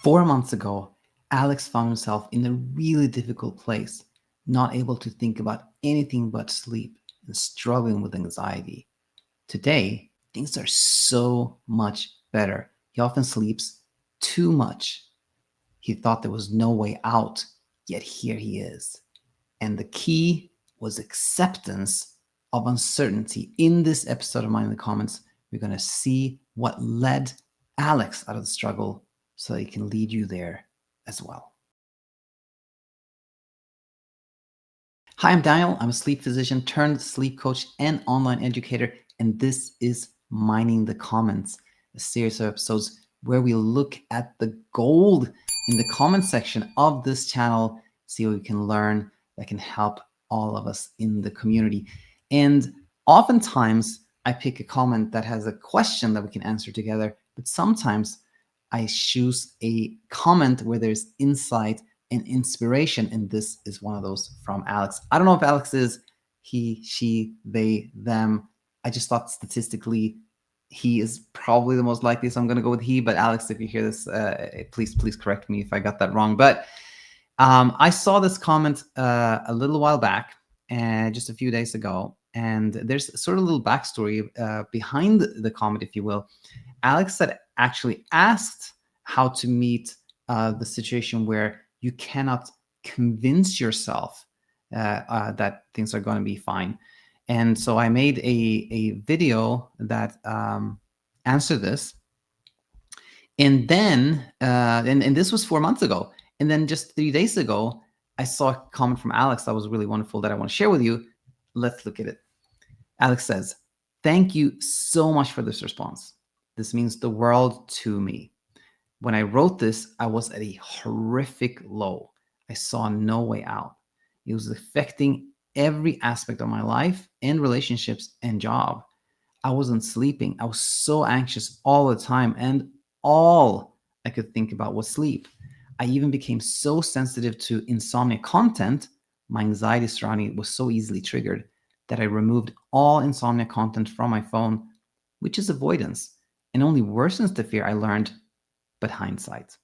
4 months ago, Alex found himself in a really difficult place, not able to think about anything but sleep and struggling with anxiety. Today, things are so much better. He often sleeps too much. He thought there was no way out, yet here he is. And the key was acceptance of uncertainty. In this episode of Mind in the Comments, we're going to see what led Alex out of the struggle so that he can lead you there as well. Hi, I'm Daniel. I'm a sleep physician turned sleep coach and online educator, and this is Minding the Comments, a series of episodes where we look at the gold in the comment section of this channel, see what we can learn that can help all of us in the community. And oftentimes I pick a comment that has a question that we can answer together, but sometimes I choose a comment where there's insight and inspiration, and this is one of those from Alex. I don't know if Alex is he, she, they, them. I just thought statistically he is probably the most likely, so I'm going to go with he. But Alex, if you hear this, please correct me if I got that wrong. But I saw this comment a little while back, and just a few days ago, and there's sort of a little backstory behind the comment, if you will. Alex had actually asked how to meet the situation where you cannot convince yourself that things are going to be fine. And so I made a video that answered this. And then, and this was 4 months ago. And then just 3 days ago, I saw a comment from Alex that was really wonderful that I want to share with you. Let's look at it. Alex says, "Thank you so much for this response. This means the world to me. When I wrote this, I was at a horrific low. I saw no way out. It was affecting every aspect of my life and relationships and job. I wasn't sleeping. I was so anxious all the time, and all I could think about was sleep. I even became so sensitive to insomnia content. My anxiety surrounding it was so easily triggered that I removed all insomnia content from my phone, which is avoidance, and only worsens the fear I learned, but hindsight.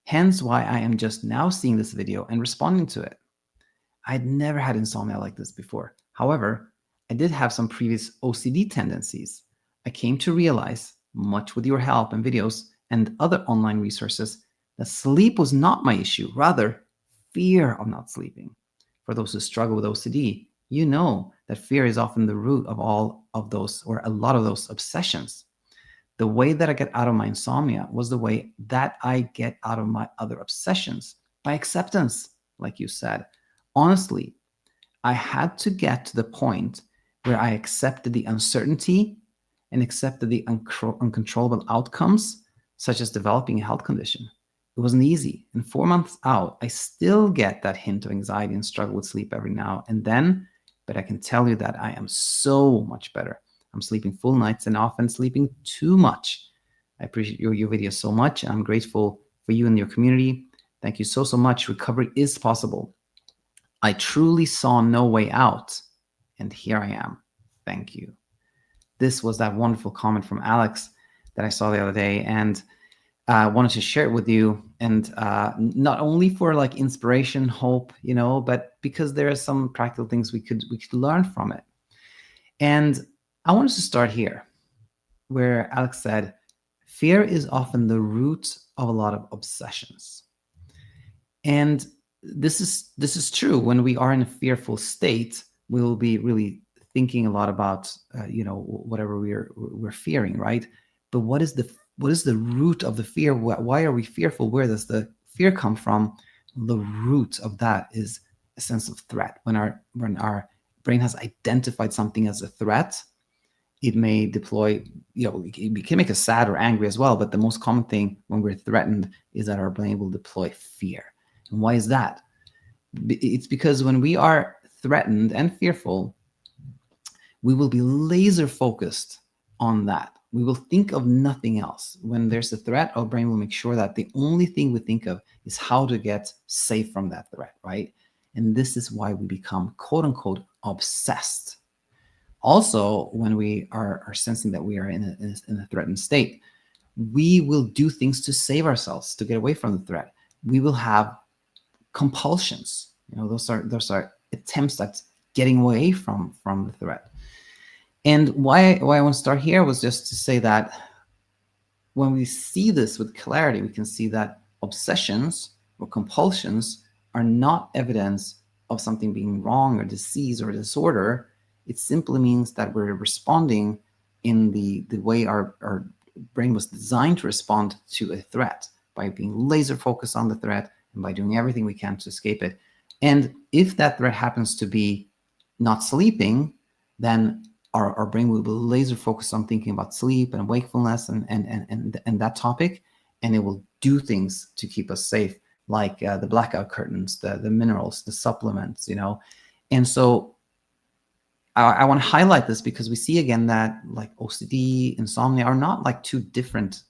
Hence why I am just now seeing this video and responding to it. I had never had insomnia like this before. However, I did have some previous OCD tendencies. I came to realize, much with your help and videos and other online resources, that sleep was not my issue, rather fear of not sleeping. For those who struggle with OCD, you know that fear is often the root of all of those, or a lot of those obsessions. The way that I get out of my insomnia was the way that I get out of my other obsessions, by acceptance, like you said. Honestly, I had to get to the point where I accepted the uncertainty and accepted the uncontrollable outcomes, such as developing a health condition. It wasn't easy. And 4 months out, I still get that hint of anxiety and struggle with sleep every now and then. But I can tell you that I am so much better. I'm sleeping full nights and often sleeping too much. I appreciate your videos so much. I'm grateful for you and your community. Thank you so much. Recovery is possible. I truly saw no way out, and here I am. Thank you." This was that wonderful comment from Alex that I saw the other day, and I wanted to share it with you. And not only for like inspiration, hope, but because there are some practical things we could learn from it. And I wanted to start here, where Alex said, "Fear is often the root of a lot of obsessions." And this is true. When we are in a fearful state, we will be really thinking a lot about whatever we're fearing, right? But what is the root of the fear? Why are we fearful? Where does the fear come from? The root of that is a sense of threat. When our brain has identified something as a threat, it may deploy, it can make us sad or angry as well. But the most common thing when we're threatened is that our brain will deploy fear. And why is that? It's because when we are threatened and fearful, we will be laser focused on that. We will think of nothing else. When there's a threat, our brain will make sure that the only thing we think of is how to get safe from that threat, right? And this is why we become, quote unquote, obsessed. Also, when we are sensing that we are in a threatened state, we will do things to save ourselves, to get away from the threat. We will have compulsions. Those are attempts at getting away from the threat. And why I want to start here was just to say that when we see this with clarity, we can see that obsessions or compulsions are not evidence of something being wrong or disease or disorder. It simply means that we're responding in the way our brain was designed to respond to a threat, by being laser focused on the threat and by doing everything we can to escape it. And if that threat happens to be not sleeping, then our brain will be laser focused on thinking about sleep and wakefulness and that topic, and it will do things to keep us safe, like the blackout curtains, the minerals, the supplements, And so I want to highlight this because we see again that like OCD, insomnia are not like two different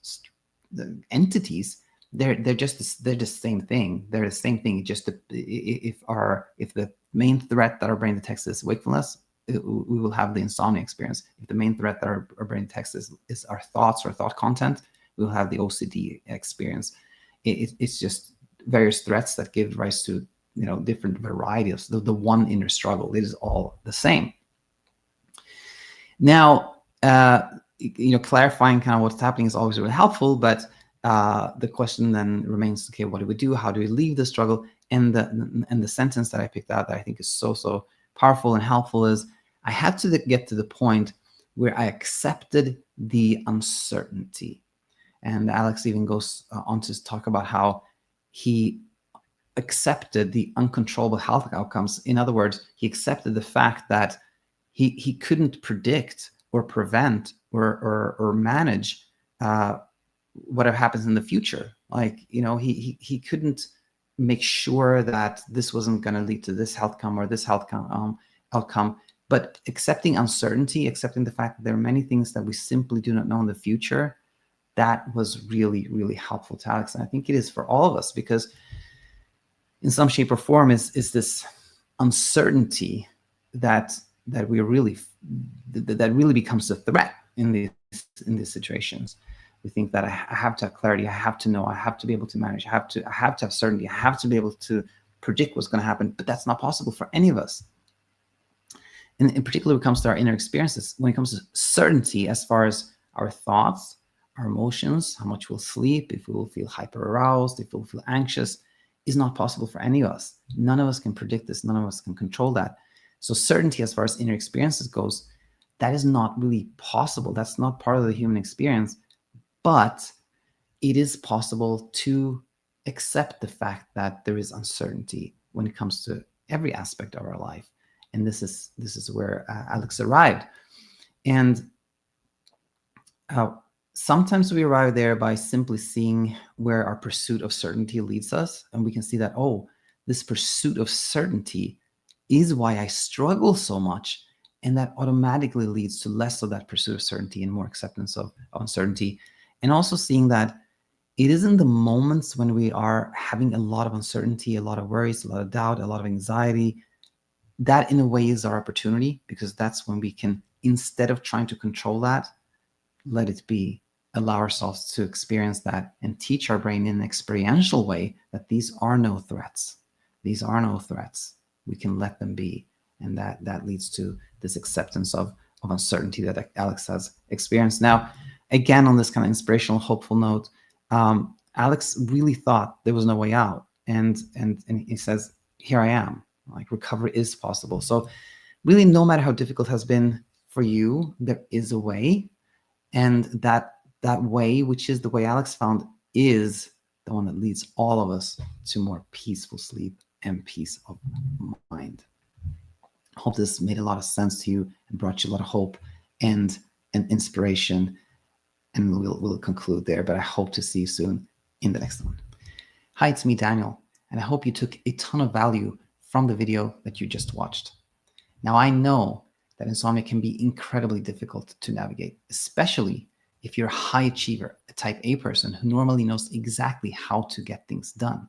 entities. They're just the same thing. They're the same thing. Just if the main threat that our brain detects is wakefulness, we will have the insomnia experience. If the main threat that our brain detects is our thoughts or thought content, we'll have the OCD experience. It's just various threats that give rise to different varieties. The one inner struggle. It is all the same. Now, clarifying kind of what's happening is always really helpful, but the question then remains: okay, what do we do? How do we leave the struggle? And the sentence that I picked out that I think is so powerful and helpful is: I had to get to the point where I accepted the uncertainty. And Alex even goes on to talk about how he accepted the uncontrollable health outcomes. In other words, he accepted the fact that he couldn't predict or prevent or manage whatever happens in the future. Like, he couldn't make sure that this wasn't going to lead to this outcome or this outcome. But accepting uncertainty, accepting the fact that there are many things that we simply do not know in the future, that was really, really helpful to Alex. And I think it is for all of us, because in some shape or form is this uncertainty that we really that really becomes a threat in these situations. We think that I have to have clarity, I have to know, I have to be able to manage, I have to have certainty, I have to be able to predict what's going to happen, but that's not possible for any of us. And in particular, when it comes to our inner experiences, when it comes to certainty as far as our thoughts, our emotions, how much we'll sleep, if we will feel hyper aroused, if we'll feel anxious, is not possible for any of us. None of us can predict this. None of us can control that. So certainty as far as inner experiences goes, that is not really possible. That's not part of the human experience. But it is possible to accept the fact that there is uncertainty when it comes to every aspect of our life. And this is where Alex arrived. And sometimes we arrive there by simply seeing where our pursuit of certainty leads us. And we can see that, this pursuit of certainty is why I struggle so much. And that automatically leads to less of that pursuit of certainty and more acceptance of uncertainty. And also seeing that it is in the moments when we are having a lot of uncertainty, a lot of worries, a lot of doubt, a lot of anxiety, that in a way is our opportunity, because that's when we can, instead of trying to control that, let it be, allow ourselves to experience that and teach our brain in an experiential way that these are no threats. These are no threats. We can let them be. And that leads to this acceptance of uncertainty that Alex has experienced. Now, again, on this kind of inspirational, hopeful note, Alex really thought there was no way out. And he says, here I am. Like, recovery is possible. So really, no matter how difficult it has been for you, there is a way. And that way, which is the way Alex found, is the one that leads all of us to more peaceful sleep and peace of mind. I hope this made a lot of sense to you and brought you a lot of hope and inspiration. And we'll conclude there, but I hope to see you soon in the next one. Hi, it's me, Daniel, and I hope you took a ton of value from the video that you just watched. Now, I know that insomnia can be incredibly difficult to navigate, especially if you're a high achiever, a type A person who normally knows exactly how to get things done.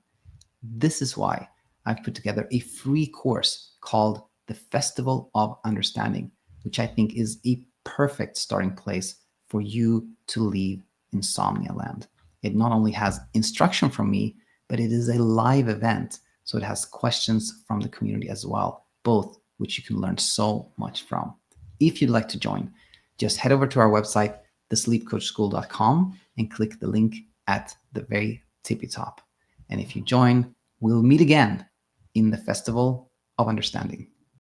This is why I've put together a free course called The Festival of Understanding, which I think is a perfect starting place for you to leave Insomnia Land. It not only has instruction from me, but it is a live event. So it has questions from the community as well, both which you can learn so much from. If you'd like to join, just head over to our website, thesleepcoachschool.com, and click the link at the very tippy top. And if you join, we'll meet again in the Festival of Understanding.